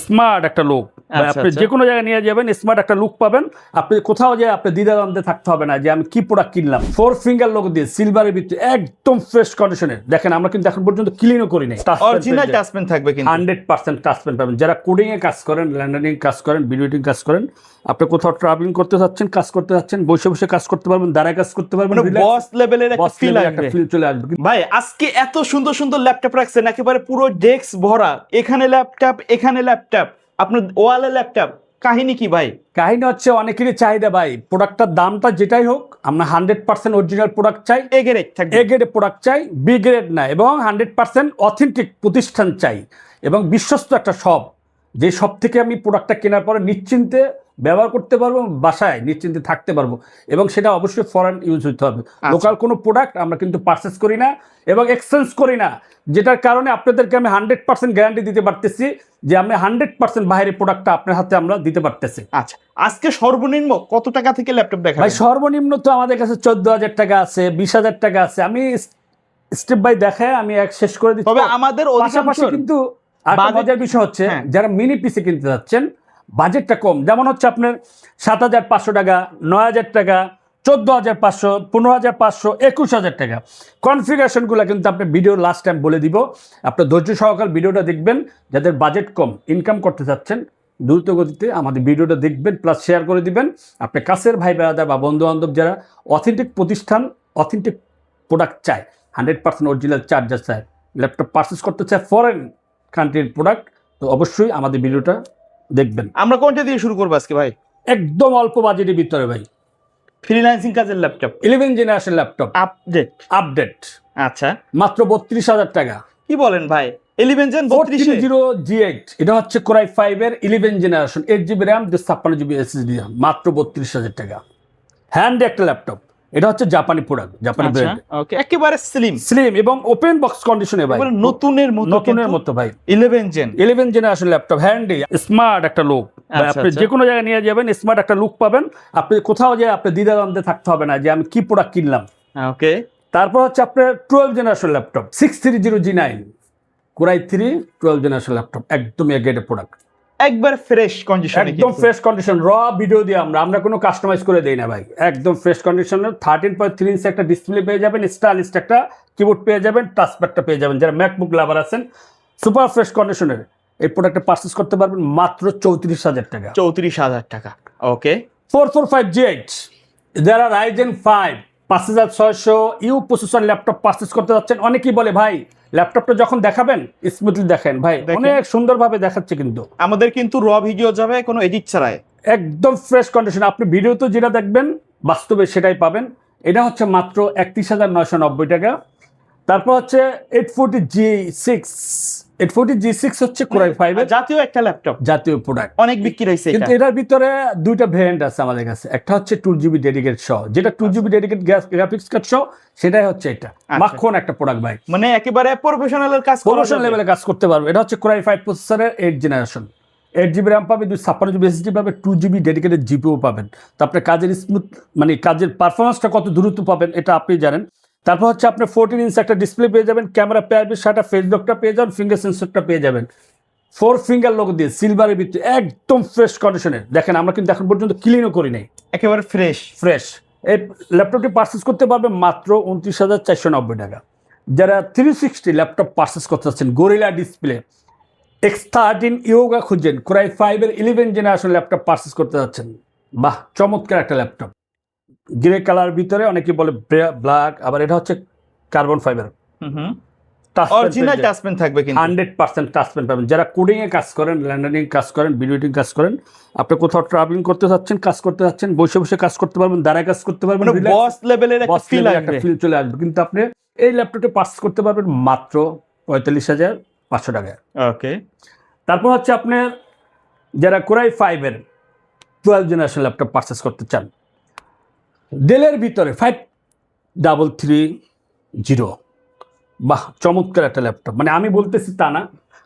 Smart একটা look. আপনি যে কোনো জায়গায় নিয়ে যাবেন, স্মার্ট একটা লুক পাবেন। আপনি কোথাও যায় আপনি দ্বিধাদ্বন্দ্বে থাকতে হবে না যে আমি কি প্রোডাক্ট কিনলাম। 4 ফিঙ্গার লোগো দিয়ে সিলভারের ভিতরে একদম ফ্রেশ কন্ডিশনের। দেখেন আমরা কিন্তু এখন পর্যন্ত ক্লিনও করি নাই। অরিজিনাল টাচ পেন থাকবে কিন্তু 100% টাচ পেন পাবেন। যারা কোডিং এ কাজ করেন, ল্যান্ডিং কাজ করেন, ভিডিও এডিটিং কাজ করেন, আপনি কোথাও ট্রাভেলিং করতে যাচ্ছেন, কাজ করতে যাচ্ছেন, বসে বসে কাজ করতে পারবেন, দাঁড়ায় কাজ করতে পারবেন, বস লেভেলের একটা ফিল আসবে। ফিল চলে আসবে। ভাই আজকে এত সুন্দর সুন্দর ল্যাপটপ রাখছেন, একেবারে পুরো ডেস্ক ভরা, এখানে ল্যাপটপ, এখানে ল্যাপটপ, আপনার ওয়ালে ল্যাপটপ, কাহিনী কি ভাই? কাহিনী হচ্ছে অনেকেরই চাহিদা ভাই, প্রোডাক্টটার দামটা যেটাই হোক আমরা 100% অরিজিনাল প্রোডাক্ট চাই, এ গ্রেড থাকবে, এ গ্রেড প্রোডাক্ট চাই, বি গ্রেড না, এবং 100% অথেন্টিক প্রতিষ্ঠান চাই এবং বিশ্বস্ত একটা শপ, যে শপ থেকে আমি প্রোডাক্টটা কেনার পরে নিশ্চিন্তে ব্যবহার করতে পারবো, বাসায় নিশ্চিন্তে থাকতে পারবো, এবং সেটা অবশ্যই ফরেন ইউজ হতে হবে। লোকাল কোনো প্রোডাক্ট আমরা কিন্তু পারচেস করি না এবং এক্সচেঞ্জ করি না, যেটার কারণে আপনাদেরকে আমি 100% গ্যারান্টি দিতে পারতেছি যে আমি 100% বাইরের প্রোডাক্টটা আপনার হাতে আমরা দিতে পারতেছি। আচ্ছা, আজকে সর্বনিম্ন কত টাকা থেকে ল্যাপটপ দেখাবেন? ভাই সর্বনিম্ন তো আমাদের কাছে 14,000 টাকা আছে, 20,000 টাকা আছে। আমি স্টেপ বাই দেখায় আমি এক শেষ করে দিচ্ছি। তবে আমাদের পাশাপাশি কিন্তু আরেকটা মজার বিষয় হচ্ছে, যারা মিনি পিসি কিনতে যাচ্ছেন, বাজেটটা কম, যেমন হচ্ছে আপনার 7,500 টাকা, 9,000 টাকা, 14,500, 15,500, 21,000 টাকা। কনফিগারেশনগুলো কিন্তু আপনি ভিডিও লাস্ট টাইম বলে দিব, আপনার ধৈর্য সহকারে ভিডিওটা দেখবেন। যাদের বাজেট কম, ইনকাম করতে চাচ্ছেন দ্রুত গতিতে আমাদের ভিডিওটা দেখবেন, প্লাস শেয়ার করে দিবেন। আপনি কাছের ভাই বেড়াদা বা বন্ধু বান্ধব যারা অথেন্টিক প্রতিষ্ঠান, অথেন্টিক প্রোডাক্ট চায়, 100% অরিজিনাল চার্জার চায়, ল্যাপটপ পারচেস করতে চায় ফরেন কান্ট্রির প্রোডাক্ট, তো অবশ্যই আমাদের ভিডিওটা দেখবেন। আমরা কোনটা দিয়ে শুরু করবো আজকে ভাই? একদম অল্প বাজেটের ভিতরে ভাই, ফ্রিল্যান্সিং কাজের ল্যাপটপ, 11 জেনারেশন ল্যাপটপ, আপডেট, আচ্ছা মাত্র 32,000 টাকা। কি বলেন ভাই? 11 জেন 40G8, এটা হচ্ছে কোরাই 5 এর 11 generation, 8GB RAM, 56GB SSD, মাত্র 32,000 টাকা। হ্যান্ড একটা ল্যাপটপ, এটা হচ্ছে জাপানি প্রোডাক্ট, জাপানি ব্র্যান্ড। ওকে, একেবারে স্লিম এবং ওপেন বক্স কন্ডিশনে ভাই, নতুনের মতো ভাই। 11 জেনারেশন ল্যাপটপ, হ্যান্ডি, স্মার্ট একটা লুক। আপনি যে কোনো জায়গায় নিয়ে যাবেন, স্মার্ট একটা লুক পাবেন। আপনি কোথাও যায় আপনি দ্বিধাদ্বন্দ্বে থাকতে হবে না যে আমি কি প্রোডাক্ট কিনলাম। ওকে, তারপর হচ্ছে আপনার 12 generation laptop, 630G9 core i 3 12 generation laptop, একদম এগ্রেডেড প্রোডাক্ট, একবার ফ্রেশ কন্ডিশন, একদম ফ্রেশ কন্ডিশন, র ভিডিও দিয়ে আমরা কোনো কাস্টমাইজ করে দেই না ভাই, একদম ফ্রেশ কন্ডিশনের। 13.3 ইঞ্চি একটা ডিসপ্লে পেয়ে যাবেন, স্টাইলিশ একটা কিবোর্ড পেয়ে যাবেন, টাচপ্যাডটা পেয়ে যাবেন। যারা ম্যাকবুক লাভার আছেন, সুপার ফ্রেশ কন্ডিশনের এই প্রোডাক্টটা পারচেস করতে পারবেন মাত্র 34,000 টাকা। 34,000 টাকা। ওকে, 445G8, যারা Ryzen 5 5600 you processor laptop purchase করতে যাচ্ছেন, অনেকেই বলে ভাই ল্যাপটপটা যখন দেখাবেন স্মুথলি দেখেন, ভাই অনেক সুন্দরভাবে দেখাচ্ছে, কিন্তু আমাদের কিন্তু র ভিডিও যাবে কোনো এডিট ছাড়াই, একদম ফ্রেশ কন্ডিশন। আপনি ভিডিওতে যেটা দেখবেন বাস্তবে সেটাই পাবেন। এটা হচ্ছে মাত্র 31,990 টাকা। তারপর হচ্ছে 840G6 হচ্ছে কোরাই 5 এর জাতীয় একটা ল্যাপটপ, জাতীয় প্রোডাক্ট, অনেক বিক্রি হয়েছে। কিন্তু এটার ভিতরে দুইটা ভেরিয়েন্ট আছে আমাদের কাছে। একটা হচ্ছে 2GB ডেডিকেট সহ, যেটা 2GB ডেডিকেট গ্রাফিক্স কার্ড সহ, সেটাই হচ্ছে এটা। মাখন একটা প্রোডাক্ট ভাই, মানে একেবারে প্রফেশনালের কাজ, প্রফেশনাল লেভেলে কাজ করতে পারবে। এটা হচ্ছে কোরাই 5 প্রসেসরের 8 জেনারেশন, 8GB র্যাম পাবে, 256GB SSD পাবে, 2GB ডেডিকেটেড জিপিও পাবেন। তো আপনার কাজের স্মুথ, মানে কাজের পারফরমেন্সটা কত দ্রুত পাবেন এটা আপনি জানেন। তারপর হচ্ছে আপনার 14 ইঞ্চি একটা ডিসপ্লে পেয়ে যাবেন, ক্যামেরা পেয়ে যাবেন, সেটা ফেস লকটা পেয়ে যাবেন, ফিঙ্গার সেন্সরটা পেয়ে যাবেন, 4 ফিঙ্গার লোগো দিয়ে সিলভারের ভিতরে একদম ফ্রেশ কন্ডিশনের। দেখেন আমরা কিন্তু এখন পর্যন্ত ক্লিনও করি নাই, একেবারে ফ্রেশ। এই ল্যাপটপটি পারচেস করতে পারবেন মাত্র 29,490 টাকা। যারা 360 ল্যাপটপ পারচেস করতে চাচ্ছেন, গরিলা ডিসপ্লে, X13 ইয়োগা খুঁজছেন, কোরাই 5 এর 11 জেনারেশন ল্যাপটপ পারচেস করতে যাচ্ছেন, বাহ চমৎকার একটা ল্যাপটপ, গ্রে কালার ভিতরে, অনেকে বলে ব্ল্যাক, আবার এটা হচ্ছে carbon fibre, original touch pen থাকবে কিন্তু 100% টাচ পেন পাবেন। যারা কোডিং এ কাজ করেন, ল্যান্ডিং কাজ করেন, ভিডিও এডিটিং কাজ করেন, আপনি কোথাও ট্রাভেলিং করতে যাচ্ছেন, কাজ করতে যাচ্ছেন, বসে বসে কাজ করতে পারবেন, দাঁড়ায় কাজ করতে পারবেন, বস লেভেলের একটা ফিল চলে আসবে। কিন্তু আপনি এই ল্যাপটপটি পারচেস করতে পারবেন মাত্র 45,500 টাকায়। ওকে, তারপর হচ্ছে আপনার যারা কোরাই 5 এর 12 জেনারেশন ল্যাপটপ পারচেস করতে চান, ডেলের ভিতরে 5330, বাহ চমৎকার একটা ল্যাপটপ। মানে আমি বলতেছি তা না,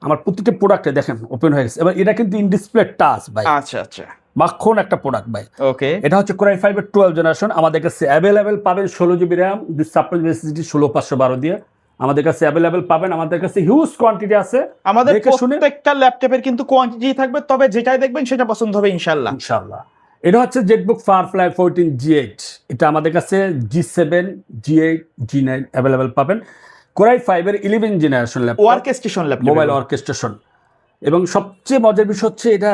আমার প্রতিটা প্রোডাক্টে দেখেন ওপেন হয়ে গেছে। এবার এটা কিন্তু ইন ডিসপ্লে টাচ ভাই, আচ্ছা মাখন একটা প্রোডাক্ট ভাই। ওকে, এটা হচ্ছে কোরাই 5 এর 12 জেনারেশন, আমাদের কাছে অ্যাভেলেবেল পাবেন 16GB র্যাম, 256GB SSD, 16512 দিয়ে আমাদের কাছে অ্যাভেলেবেল পাবেন। আমাদের কাছে হিউজ কোয়ান্টিটি আছে। আমাদের দেখে শুনে প্রত্যেকটা ল্যাপটপের কিন্তু কোয়ান্টিটি থাকবে, তবে যেটাই দেখবেন সেটা পছন্দ হবে ইনশাআল্লাহ। ইনশাআল্লাহ। এটা হচ্ছে জেটবুক ফায়ারফ্লাই 14 G8। এটা আমাদের কাছে G7, G8, G9 অ্যাভেলেবেল পাবেন। কোরাই 5 এর 11 generation laptop, workstation laptop, mobile orchestration. এবং সবচেয়ে মজার বিষয় হচ্ছে এটা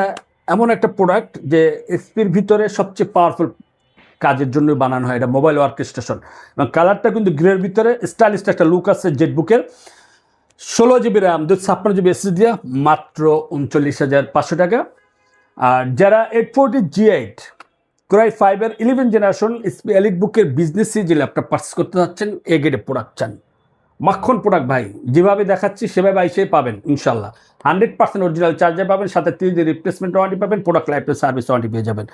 এমন একটা প্রোডাক্ট যে এসপির ভিতরে সবচেয়ে পাওয়ারফুল কাজের জন্য বানানো হয়। এটা মোবাইল অর্কেস্ট্রেশন এবং কালারটা কিন্তু গ্রের ভিতরে স্টাইলিশ একটা লুক আছে জেটবুকের। 16 জিবি র্যাম, 256 জিবি এসএসডি দিয়ে মাত্র 39,500 টাকা। আর যারা 840 G8 কোরাই 5 এর 11 জেনারেশন এসপি এলিট বুকের বিজনেস সিরিজ ল্যাপটপ পারচেস করতে যাচ্ছেন, এ গ্রেডের প্রোডাক্ট চান, মাখন প্রোডাক্ট ভাই, যেভাবে দেখাচ্ছি সেভাবে আইসে পাবেন ইনশাল্লাহ। 100% অরিজিনাল চার্জার পাবেন, সাথে 3 দিন রিপ্লেসমেন্ট ওয়ারেন্টি পাবেন, প্রোডাক্ট লাইফ সার্ভিস ওয়ারেন্টি পেয়ে যাবেন।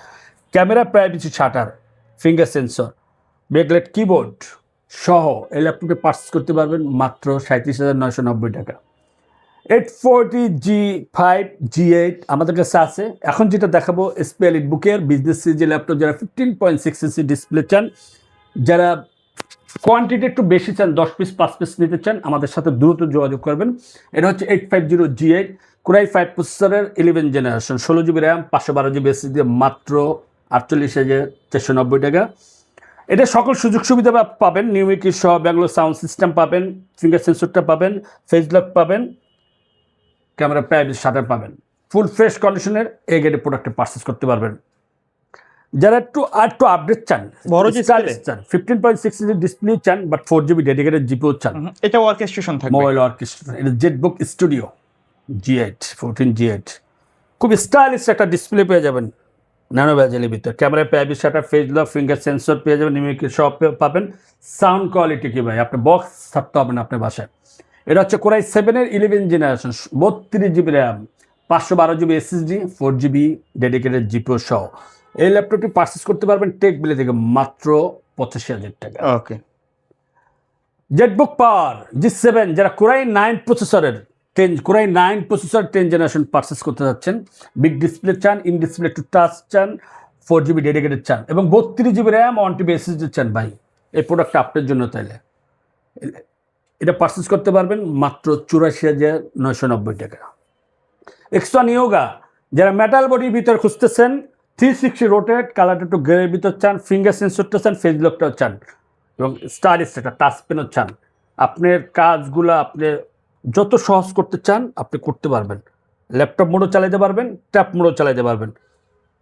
Camera privacy shutter, finger sensor, backlight keyboard সহ এই ল্যাপটপে পারচেস করতে পারবেন মাত্র 37,990 টাকা। 840 G5 G8 আমাদের কাছে আছে। এখন যেটা দেখাবো এসপি এলিট বুকের বিজনেস সিরিজের ল্যাপটপ, যারা 15.6 ইঞ্চি ডিসপ্লে চান, যারা কোয়ান্টিটি একটু বেশি চান, 10 পিস 5 পিস নিতে চান, আমাদের সাথে দ্রুত যোগাযোগ করবেন। এটা হচ্ছে 850 G8 কোরাই 5 প্রসেসরের 11 generation, 16 GB RAM, 512 GB SSD দিয়ে মাত্র 48,490 টাকা। এটা সকল সুযোগ সুবিধা পাবেন, নিউমিকি সহ, ব্যাঙ্গালোর সাউন্ড সিস্টেম পাবেন, ফিঙ্গার সেন্সরটা পাবেন, ফেস লক পাবেন, ক্যামেরা প্রাইভেসি শাটার পাবেন, ফুল ফ্রেশ কন্ডিশনের এ গ্রেডের প্রোডাক্টে পারচেস করতে পারবেন। যারা একটু আপডেট চান, বড় স্টাইলিশ চান, 15.6 ইঞ্চি ডিসপ্লে চান, বাট 4 জিবি ডেডিকেটেড জিপিও চান, এটা অর্কেস্ট্রেশন থাকবে, মোবাইল অর্কেস্ট্রেশন। এটা জেটবুক স্টুডিও G8 14 G8 খুব স্টাইলিশ একটা ডিসপ্লে পেয়ে যাবেন ন্যানো ব্যাজেলের ভিতরে, camera privacy shutter, face lock, finger sensor পেয়ে যাবেন, নিউমেরিক সব পাবেন। সাউন্ড কোয়ালিটি কি ভাই, আপনি বক্স থাকতে হবে না আপনার বাসায়। এটা হচ্ছে কোরাই 7 এর 11 generation, 32 GB RAM, 512 GB SSD, 4 GB dedicated GPU সহ এই ল্যাপটপটি পারচেস করতে পারবেন টেক বিলে থেকে মাত্র 85,000 টাকা। ওকে। জেটবুক পাওয়ার G7 যারা কোরাই 9 প্রসেসরের 10 জেনারেশন পারচেস করতে যাচ্ছেন, বিগ ডিসপ্লে চান, ইন ডিসপ্লে টু টাচ চান, 4 জিবি ডেডিকেটেড চান এবং 32 জিবি র্যাম, 1 টিবি এসএসডি চান, ভাই এই প্রোডাক্টটা আপনার জন্য। তাইলে এটা পারচেস করতে পারবেন মাত্র 84,990 টাকা। এক্সট্রা নিয়োগা যারা মেটাল বডির ভিতর খুঁজতেছেন, 360 রোটেট, কালারটা একটু গ্রের ভিতর চান, ফিঙ্গার সেন্সরটা চান, ফেস লকটাও চান এবং স্টাইলিশ একটা টাচ পেনও চান, আপনার কাজগুলো আপনি যত সহজ করতে চান আপনি করতে পারবেন। ল্যাপটপ মোডও চালাতে পারবেন, ট্যাব মোডও চালাতে পারবেন।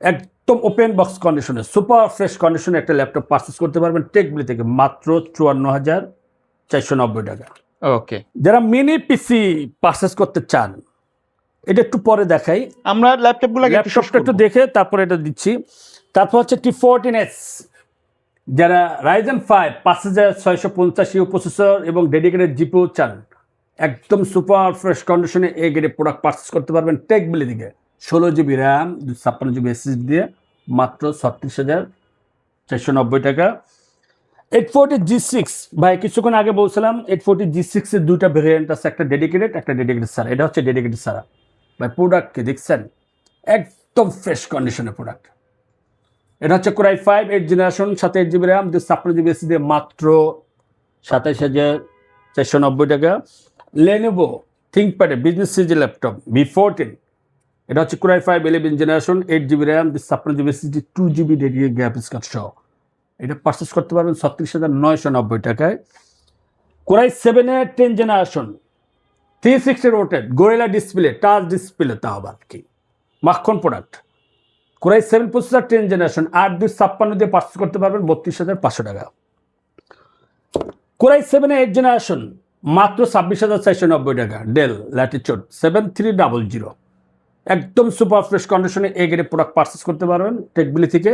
একদম ওপেন বক্স কন্ডিশনে, সুপার ফ্রেশ কন্ডিশনে একটা ল্যাপটপ পারচেস করতে পারবেন টেকবিলি থেকে মাত্র 54,490 টাকা। ওকে। যারা মিনি পিসি পারচেস করতে চান, এটা একটু পরে দেখাই, আমরা ল্যাপটপটা একটু দেখে তারপরে এটা দিচ্ছি। তারপর হচ্ছে T14S, যারা রাইজেন 5 5650 প্রসেসর এবং ডেডিকেটেড জিপিও চান, একদম সুপার ফ্রেশ কন্ডিশনে এ গ্রেডের প্রোডাক্ট পারচেস করতে পারবেন টেকবিলি থেকে। 16 জিবি র্যাম, 256 জিবি এসএসডি দিয়ে মাত্র 36,490 টাকা। 840 G6 ভাই, কিছুক্ষণ আগে বলছিলাম 840 G6 এর দুইটা ভেরিয়েন্ট আছে, একটা ডেডিকেটেড সারা। এটা হচ্ছে ডেডিকেটেড সারা ভাই। প্রোডাক্টকে দেখছেন, একদম ফ্রেশ কন্ডিশনের প্রোডাক্ট। এটা হচ্ছে core i 5 8 generation, 8 GB RAM, 256 GB SSD দিয়ে মাত্র 27,490 টাকা। লেনোভো থিঙ্কপ্যাডের বিজনেস সিরিজের ল্যাপটপ V14, এটা হচ্ছে core i 5 11 generation, 8 GB RAM, 256 GB SSD, 2 GB dedicated graphics card সহ এটা পারচেস করতে পারবেন 36,990 টাকায়। কোরাই 7 এর 10 generation, 360 rotate, gorilla display, touch display, তাও আবার কি মাখন প্রোডাক্ট। কোরাই 7 প্রসেসর 10 জেনারেশন, 8/256 দিয়ে পারচেস করতে পারবেন 32,500 টাকা। কোরাই 7 এর 8 জেনারেশন মাত্র 26,490 টাকা। ডেল ল্যাটিটিউড 7300, একদম সুপার ফ্রেশ কন্ডিশনে এ গ্রেড প্রোডাক্ট পারচেস করতে পারবেন টেকবিলি থেকে।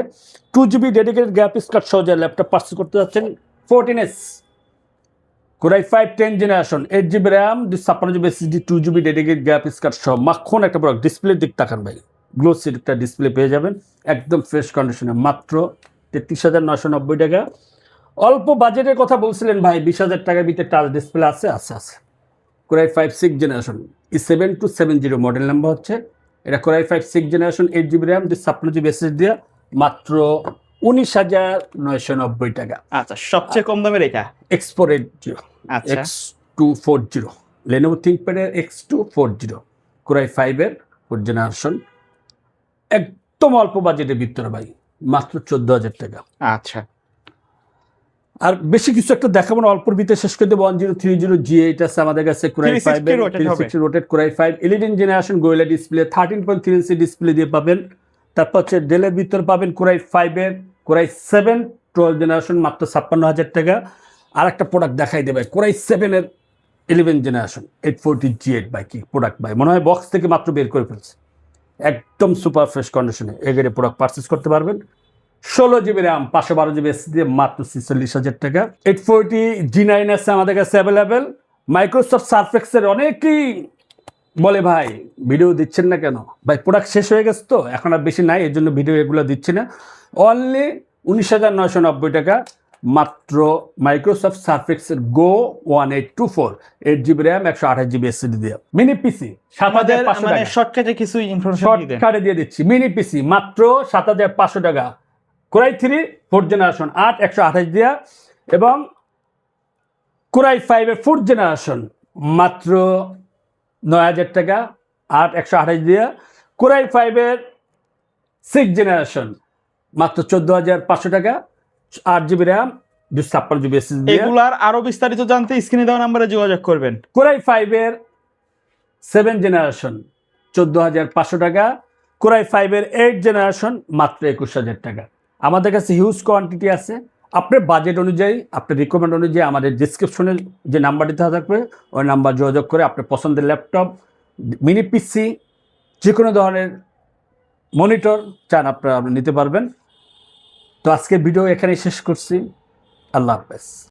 2 জিবি ডেডিকেটেড গ্রাফিক্স কার্ড সহ যে ল্যাপটপ পারচেস করতে যাচ্ছেন 14S core i 5 10 generation, 8 GB RAM, 256 GB SSD, 2 GB dedicated graphics card সহ মাখন একটা প্রোডাক্ট। ডিসপ্লের দিক তাকান ভাই, গ্লোসি একটা ডিসপ্লে পেয়ে যাবেন একদম ফ্রেশ কন্ডিশনে মাত্র 33,990 টাকা। অল্প বাজেটের কথা বলছিলেন ভাই, 20,000 টাকার ভিতরে টাচ ডিসপ্লে আছে। Core i 5 6 generation, E7270 model number হচ্ছে। এটা core i 5 6 generation, 8 GB RAM, 256 GB SSD দিয়ে মাত্র 19,990 টাকা। আচ্ছা, সবচেয়ে কম দামের এটা এক্সপোরেট আচ্ছা X240 Lenovo ThinkPad X240 Core i5 4th generation, একদম অল্প বাজেটের ভিতরে ভাই, মাত্র 14,000 টাকা। আচ্ছা, আর বেশি কিছু একটা দেখাবো না, অল্পর ভিতরে শেষ করে দেবো। 1030G8 আছে আমাদের কাছে, Core i5 360 rotate Core i5 11th generation গোয়েলা display, 13.3 inch display দিয়ে পাবেন। তারপর হচ্ছে ডেলের ভিতরে পাবেন Core i5 Core i7 12th generation, মাত্র 56,000 টাকা। আর একটা প্রোডাক্ট দেখাই দেবে, Core i7 11th generation 840G8 ভাই, কি প্রোডাক্ট ভাই, মনে হয় বক্স থেকে মাত্র বের করে ফেলছে, একদম সুপার ফ্রেশ কন্ডিশনে। এগেরে প্রোডাক্ট পারচেস করতে পারবেন। 16GB RAM 512GB SSD দিয়ে মাত্র 46,000 টাকা। 840G9 আছে আমাদের কাছে অ্যাভেলেবেল। মাইক্রোসফট সারফেক্সের অনেকেই বলে ভাই ভিডিও দিচ্ছেন না কেন, ভাই প্রোডাক্ট শেষ হয়ে গেছে তো এখন আর বেশি নাই, এর জন্য ভিডিও এগুলো দিচ্ছি না। অনলি 19,990 টাকা মাত্র মাইক্রোসফট সারফেক্সের গো 1824 8GB RAM 128GB SSD দিয়ে মিনি পিসি 7,500 মানে টাকা। শর্টকাটে কিছু ইনফরমেশন দিয়ে দেন। শর্টকাটে দিয়ে দিচ্ছি, মিনি পিসি মাত্র 7,500 টাকা। Core i3 4th জেনারেশন 8 128 দিয়া, এবং Core i5 4th জেনারেশন মাত্র 9,000 টাকা 8 128 দিয়া। Core i5 6th জেনারেশন মাত্র 14,500 টাকা 8GB RAM 256GB SSD দিয়ে। এগুলার আরো বিস্তারিত জানতে স্ক্রিনে দেওয়া নম্বরে যোগাযোগ করবেন। Core i5 7th জেনারেশন 14,500 টাকা। Core i5 8th জেনারেশন মাত্র 21,000 টাকা। আমাদের কাছে হিউজ কোয়ান্টিটি আছে, আপনার বাজেট অনুযায়ী, আপনার রিকমেন্ড অনুযায়ী আমাদের ডিসক্রিপশনে যে নাম্বারটি দেওয়া থাকবে ওই নাম্বার যোগাযোগ করে আপনার পছন্দের ল্যাপটপ, মিনি পিসি, যে কোনো ধরনের মনিটর চান আপনারা নিতে পারবেন। তো আজকের ভিডিও এখানেই শেষ করছি। আল্লাহ হাফেজ।